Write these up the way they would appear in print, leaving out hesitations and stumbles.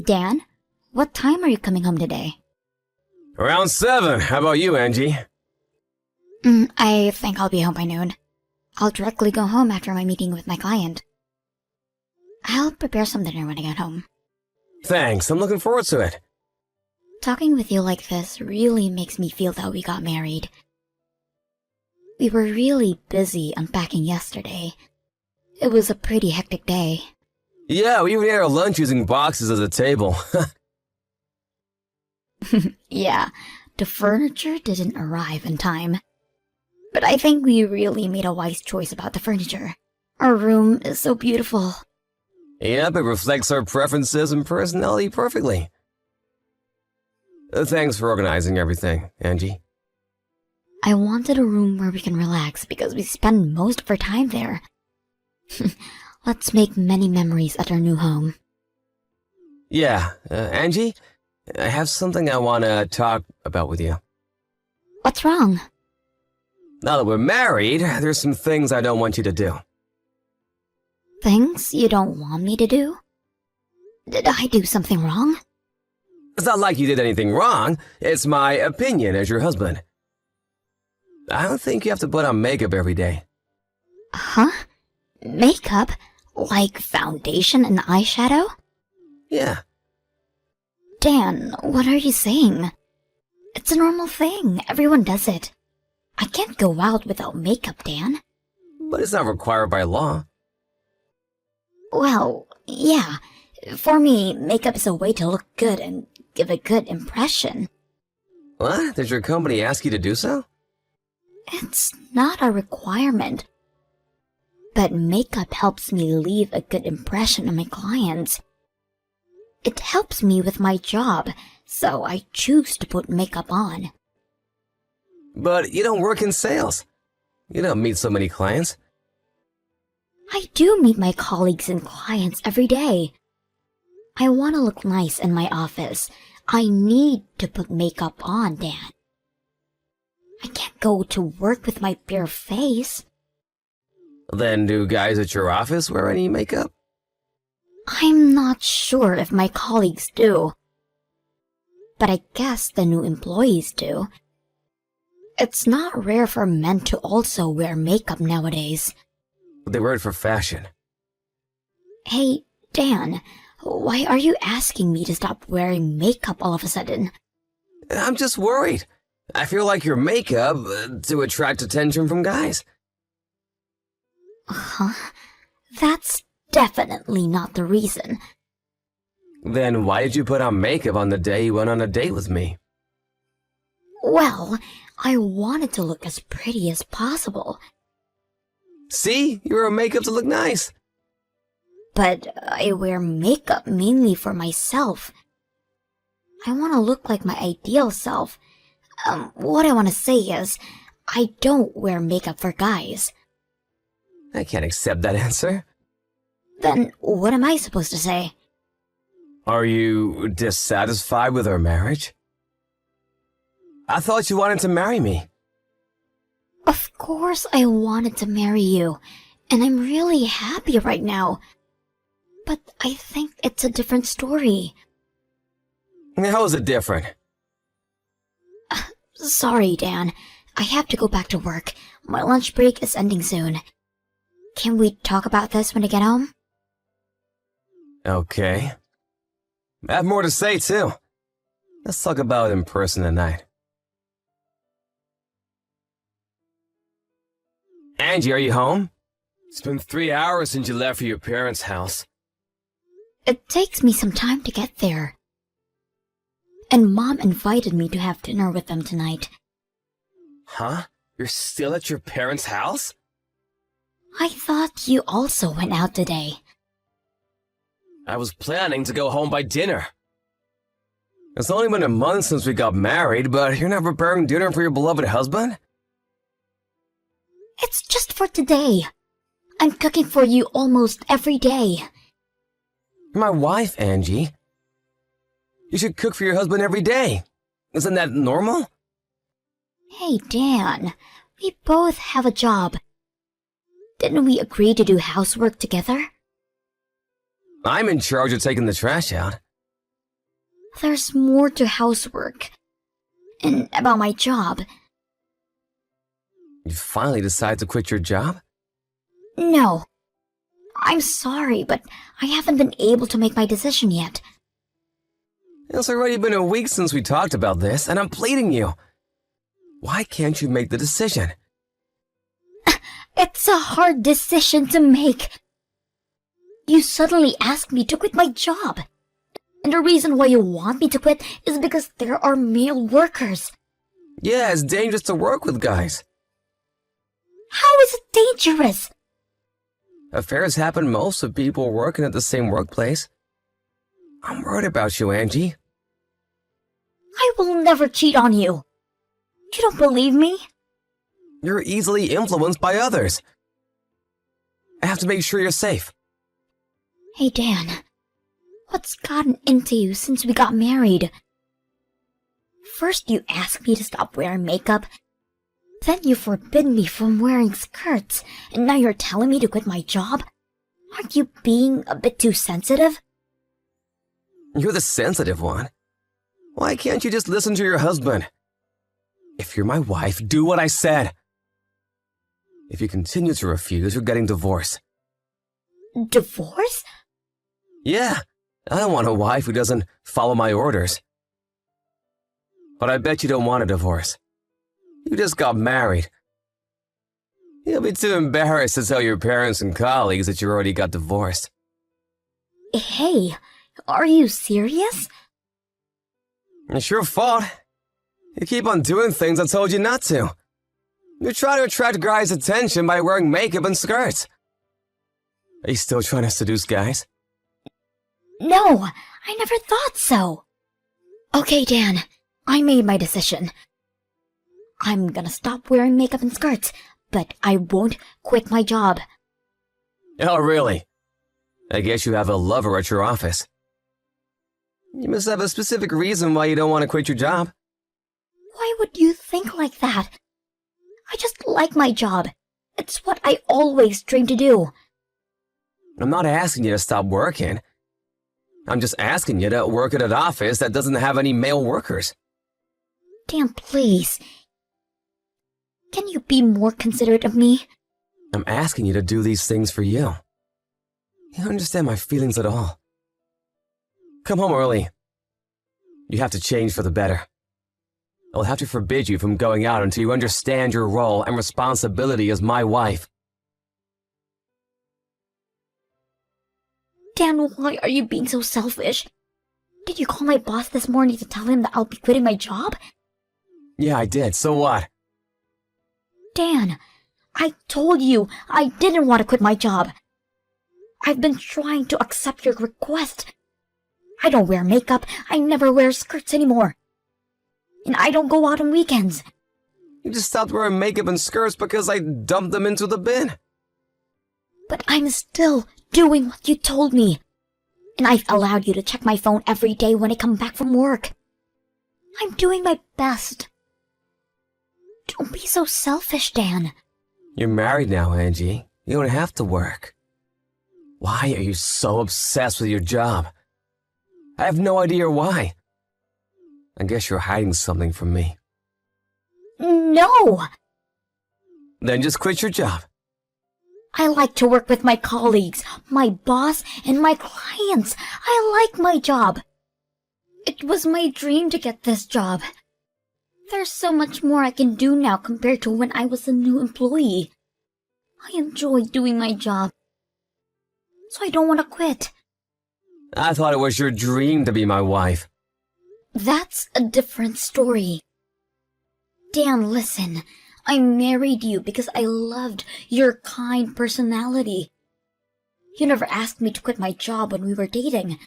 Dan, what time are you coming home today? Around 7. How about you, Angie? I think I'll be home by noon. I'll directly go home after my meeting with my client. I'll prepare some dinner when I get home. Thanks, I'm looking forward to it. Talking with you like this really makes me feel that we got married. We were really busy unpacking yesterday. It was a pretty hectic day. Yeah, we even ate our lunch using boxes as a table. Yeah, the furniture didn't arrive in time. But I think we really made a wise choice about the furniture. Our room is so beautiful. Yep, it reflects our preferences and personality perfectly. Thanks for organizing everything, Angie. I wanted a room where we can relax because we spend most of our time there. Let's make many memories at our new home. Yeah, Angie, I have something I want to talk about with you. What's wrong? Now that we're married, there's some things I don't want you to do. Things you don't want me to do? Did I do something wrong? It's not like you did anything wrong. It's my opinion as your husband. I don't think you have to put on makeup every day. Huh? Makeup? Like foundation and eyeshadow? Yeah. Dan, what are you saying? It's a normal thing. Everyone does it. I can't go out without makeup, Dan. But it's not required by law. Well, yeah. For me, makeup is a way to look good and give a good impression. What? Did your company ask you to do so? It's not a requirement. But makeup helps me leave a good impression on my clients. It helps me with my job, so I choose to put makeup on. But you don't work in sales. You don't meet so many clients. I do meet my colleagues and clients every day. I want to look nice in my office. I need to put makeup on, Dan. I can't go to work with my bare face. Then do guys at your office wear any makeup? I'm not sure if my colleagues do. But I guess the new employees do. It's not rare for men to also wear makeup nowadays. They wear it for fashion. Hey, Dan, why are you asking me to stop wearing makeup all of a sudden? I'm just worried. I feel like your makeup to attract attention from guys. Huh? That's definitely not the reason. Then why did you put on makeup on the day you went on a date with me? Well, I wanted to look as pretty as possible. See? You wear makeup to look nice. But I wear makeup mainly for myself. I want to look like my ideal self. What I want to say is, I don't wear makeup for guys. I can't accept that answer. Then what am I supposed to say? Are you dissatisfied with our marriage? I thought you wanted to marry me. Of course I wanted to marry you, and I'm really happy right now. But I think it's a different story. How is it different? Sorry, Dan. I have to go back to work. My lunch break is ending soon. Can we talk about this when I get home? Okay. I have more to say, too. Let's talk about it in person tonight. Angie, are you home? It's been 3 hours since you left for your parents' house. It takes me some time to get there. And Mom invited me to have dinner with them tonight. Huh? You're still at your parents' house? I thought you also went out today. I was planning to go home by dinner. It's only been a month since we got married, but you're not preparing dinner for your beloved husband? It's just for today. I'm cooking for you almost every day. You're my wife, Angie. You should cook for your husband every day. Isn't that normal? Hey, Dan. We both have a job. Didn't we agree to do housework together? I'm in charge of taking the trash out. There's more to housework. And about my job. You finally decide to quit your job? No. I'm sorry, but I haven't been able to make my decision yet. It's already been a week since we talked about this, and I'm pleading you. Why can't you make the decision? It's a hard decision to make. You suddenly asked me to quit my job. And the reason why you want me to quit is because there are male workers. Yeah, it's dangerous to work with guys. How is it dangerous? Affairs happen most of people working at the same workplace. I'm worried about you, Angie. I will never cheat on you. You don't believe me? You're easily influenced by others. I have to make sure you're safe. Hey, Dan. What's gotten into you since we got married? First you asked me to stop wearing makeup. Then you forbid me from wearing skirts. And now you're telling me to quit my job? Aren't you being a bit too sensitive? You're the sensitive one. Why can't you just listen to your husband? If you're my wife, do what I said. If you continue to refuse, you're getting divorced. Divorce? Yeah, I don't want a wife who doesn't follow my orders. But I bet you don't want a divorce. You just got married. You'll be too embarrassed to tell your parents and colleagues that you already got divorced. Hey, are you serious? It's your fault. You keep on doing things I told you not to. You're trying to attract guys' attention by wearing makeup and skirts. Are you still trying to seduce guys? No, I never thought so. Okay, Dan, I made my decision. I'm gonna stop wearing makeup and skirts, but I won't quit my job. Oh, really? I guess you have a lover at your office. You must have a specific reason why you don't want to quit your job. Why would you think like that? I just like my job. It's what I always dreamed to do. I'm not asking you to stop working. I'm just asking you to work at an office that doesn't have any male workers. Dan, please. Can you be more considerate of me? I'm asking you to do these things for you. You don't understand my feelings at all. Come home early. You have to change for the better. I'll have to forbid you from going out until you understand your role and responsibility as my wife. Dan, why are you being so selfish? Did you call my boss this morning to tell him that I'll be quitting my job? Yeah, I did. So what? Dan, I told you I didn't want to quit my job. I've been trying to accept your request. I don't wear makeup. I never wear skirts anymore. And I don't go out on weekends. You just stopped wearing makeup and skirts because I dumped them into the bin. But I'm still doing what you told me. And I've allowed you to check my phone every day when I come back from work. I'm doing my best. Don't be so selfish, Dan. You're married now, Angie. You don't have to work. Why are you so obsessed with your job? I have no idea why. I guess you're hiding something from me. No! Then just quit your job. I like to work with my colleagues, my boss, and my clients. I like my job. It was my dream to get this job. There's so much more I can do now compared to when I was a new employee. I enjoy doing my job. So I don't want to quit. I thought it was your dream to be my wife. That's a different story. Dan, listen. I married you because I loved your kind personality. You never asked me to quit my job when we were dating.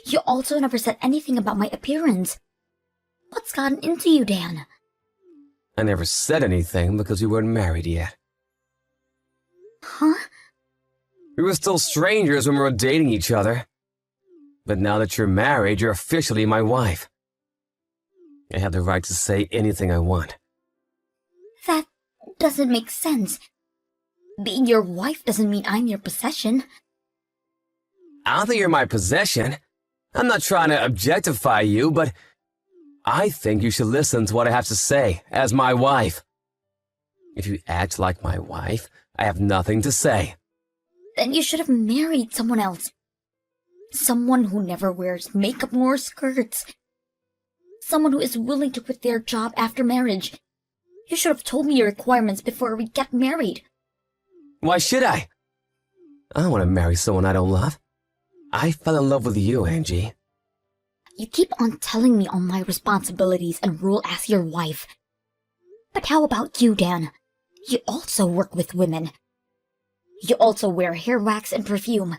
You also never said anything about my appearance. What's gotten into you, Dan? I never said anything because we weren't married yet. Huh? We were still strangers when we were dating each other. But now that you're married, you're officially my wife. I have the right to say anything I want. That doesn't make sense. Being your wife doesn't mean I'm your possession. I don't think you're my possession. I'm not trying to objectify you, but I think you should listen to what I have to say as my wife. If you act like my wife, I have nothing to say. Then you should have married someone else. Someone who never wears makeup nor skirts. Someone who is willing to quit their job after marriage. You should have told me your requirements before we get married. Why should I? I don't want to marry someone I don't love. I fell in love with you, Angie. You keep on telling me all my responsibilities and rule as your wife. But how about you, Dan? You also work with women. You also wear hair wax and perfume.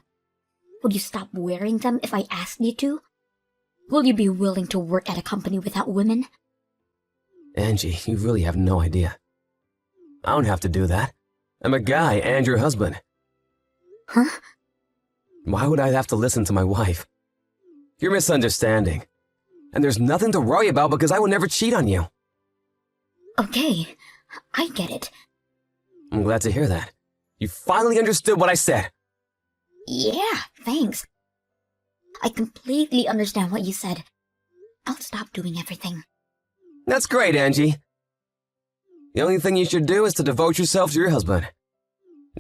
Would you stop wearing them if I asked you to? Will you be willing to work at a company without women? Angie, you really have no idea. I don't have to do that. I'm a guy and your husband. Huh? Why would I have to listen to my wife? You're misunderstanding. And there's nothing to worry about because I would never cheat on you. Okay, I get it. I'm glad to hear that. You finally understood what I said. Yeah, thanks. I completely understand what you said. I'll stop doing everything. That's great, Angie. The only thing you should do is to devote yourself to your husband.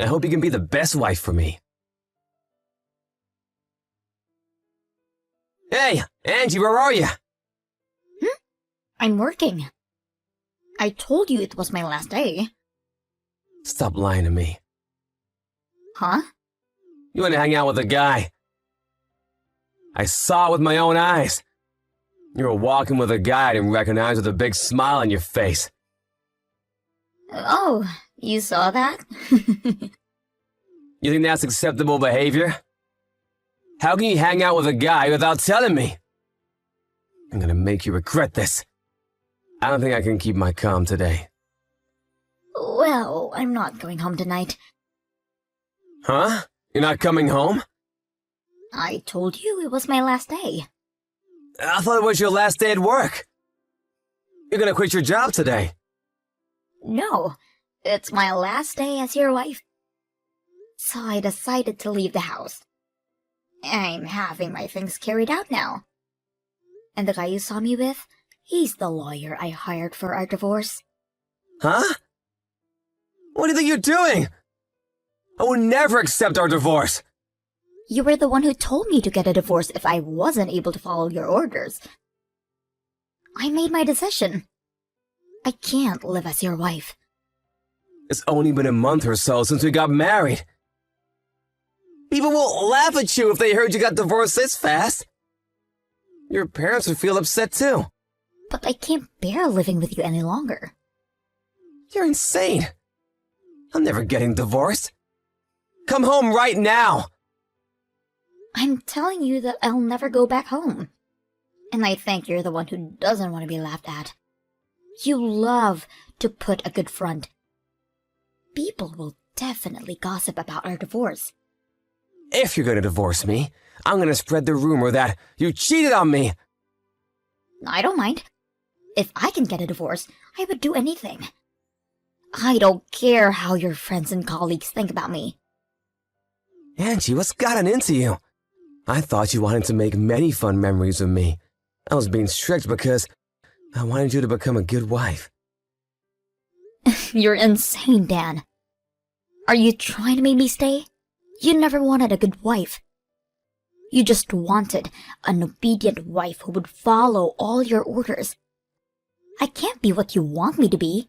I hope you can be the best wife for me. Hey, Angie, where are you? I'm working. I told you it was my last day. Stop lying to me. Huh? You want to hang out with a guy. I saw it with my own eyes. You were walking with a guy I didn't recognize with a big smile on your face. Oh, you saw that? You think that's acceptable behavior? How can you hang out with a guy without telling me? I'm gonna make you regret this. I don't think I can keep my calm today. Well, I'm not going home tonight. Huh? You're not coming home? I told you it was my last day. I thought it was your last day at work. You're gonna quit your job today. No, it's my last day as your wife. So I decided to leave the house. I'm having my things carried out now. And the guy you saw me with, he's the lawyer I hired for our divorce. Huh? What do you think you're doing? I would never accept our divorce. You were the one who told me to get a divorce if I wasn't able to follow your orders. I made my decision. I can't live as your wife. It's only been a month or so since we got married. People will laugh at you if they heard you got divorced this fast. Your parents would feel upset too. But I can't bear living with you any longer. You're insane. I'm never getting divorced. Come home right now. I'm telling you that I'll never go back home. And I think you're the one who doesn't want to be laughed at. You love to put a good front. People will definitely gossip about our divorce. If you're gonna divorce me, I'm gonna spread the rumor that you cheated on me. I don't mind. If I can get a divorce, I would do anything. I don't care how your friends and colleagues think about me. Angie, what's gotten into you? I thought you wanted to make many fun memories with me. I was being strict because I wanted you to become a good wife. You're insane, Dan. Are you trying to make me stay? You never wanted a good wife. You just wanted an obedient wife who would follow all your orders. I can't be what you want me to be.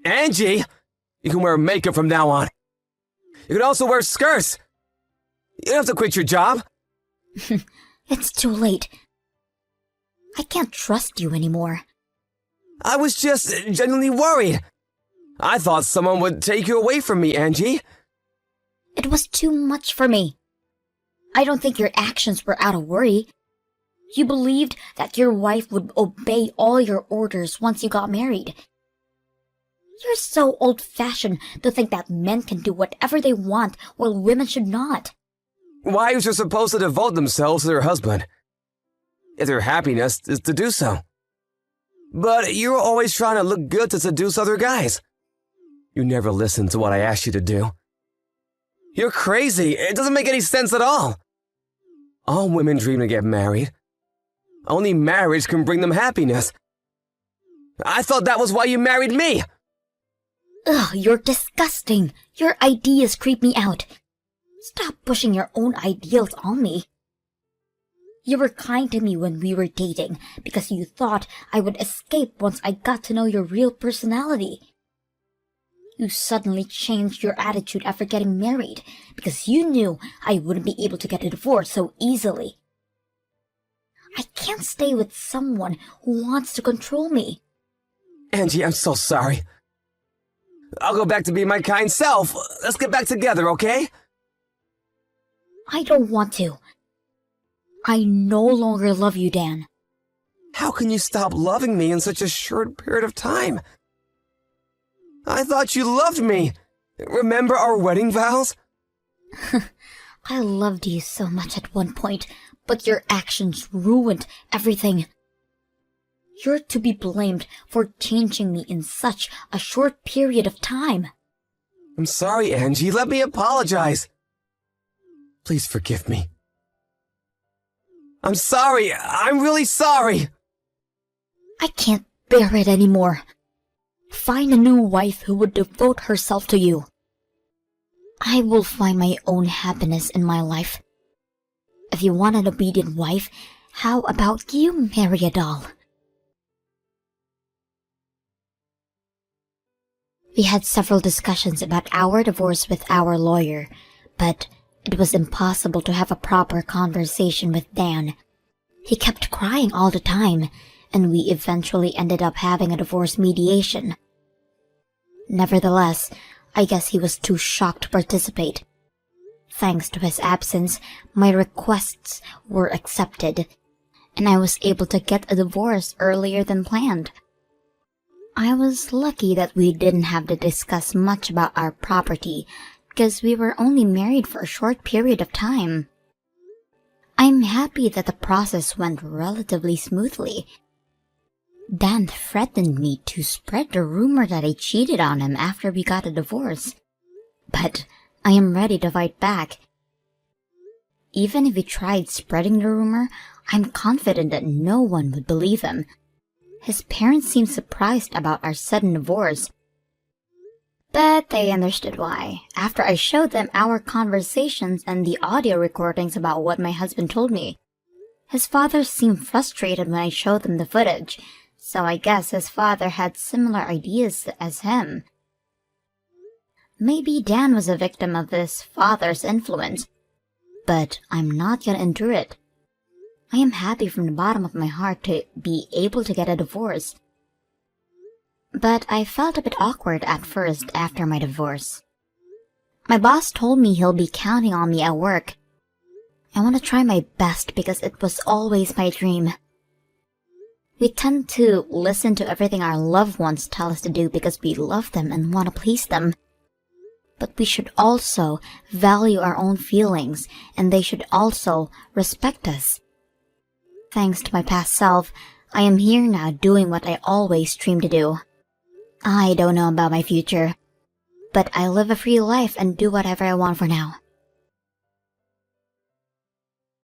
Angie! You can wear makeup from now on. You can also wear skirts. You don't have to quit your job. It's too late. I can't trust you anymore. I was just genuinely worried. I thought someone would take you away from me, Angie. It was too much for me. I don't think your actions were out of worry. You believed that your wife would obey all your orders once you got married. You're so old-fashioned to think that men can do whatever they want while women should not. Wives are supposed to devote themselves to their husband, if their happiness is to do so. But you're always trying to look good to seduce other guys. You never listen to what I asked you to do. You're crazy. It doesn't make any sense at all. All women dream to get married. Only marriage can bring them happiness. I thought that was why you married me. Ugh, you're disgusting. Your ideas creep me out. Stop pushing your own ideals on me. You were kind to me when we were dating because you thought I would escape once I got to know your real personality. You suddenly changed your attitude after getting married because you knew I wouldn't be able to get a divorce so easily. I can't stay with someone who wants to control me. Angie, I'm so sorry. I'll go back to being my kind self. Let's get back together, okay? I don't want to. I no longer love you, Dan. How can you stop loving me in such a short period of time? I thought you loved me. Remember our wedding vows? I loved you so much at one point, but your actions ruined everything. You're to be blamed for changing me in such a short period of time. I'm sorry, Angie. Let me apologize. Please forgive me. I'm sorry. I'm really sorry. I can't bear it anymore. Find a new wife who would devote herself to you. I will find my own happiness in my life. If you want an obedient wife, how about you marry a doll? We had several discussions about our divorce with our lawyer, but it was impossible to have a proper conversation with Dan. He kept crying all the time, and we eventually ended up having a divorce mediation. Nevertheless, I guess he was too shocked to participate. Thanks to his absence, my requests were accepted, and I was able to get a divorce earlier than planned. I was lucky that we didn't have to discuss much about our property, because we were only married for a short period of time. I'm happy that the process went relatively smoothly. Dan threatened me to spread the rumor that I cheated on him after we got a divorce. But I am ready to fight back. Even if he tried spreading the rumor, I'm confident that no one would believe him. His parents seemed surprised about our sudden divorce. But they understood why, after I showed them our conversations and the audio recordings about what my husband told me. His father seemed frustrated when I showed them the footage, so I guess his father had similar ideas as him. Maybe Dan was a victim of his father's influence, but I'm not gonna endure it. I am happy from the bottom of my heart to be able to get a divorce. But I felt a bit awkward at first after my divorce. My boss told me he'll be counting on me at work. I want to try my best because it was always my dream. We tend to listen to everything our loved ones tell us to do because we love them and want to please them. But we should also value our own feelings, and they should also respect us. Thanks to my past self, I am here now doing what I always dreamed to do. I don't know about my future, but I live a free life and do whatever I want for now.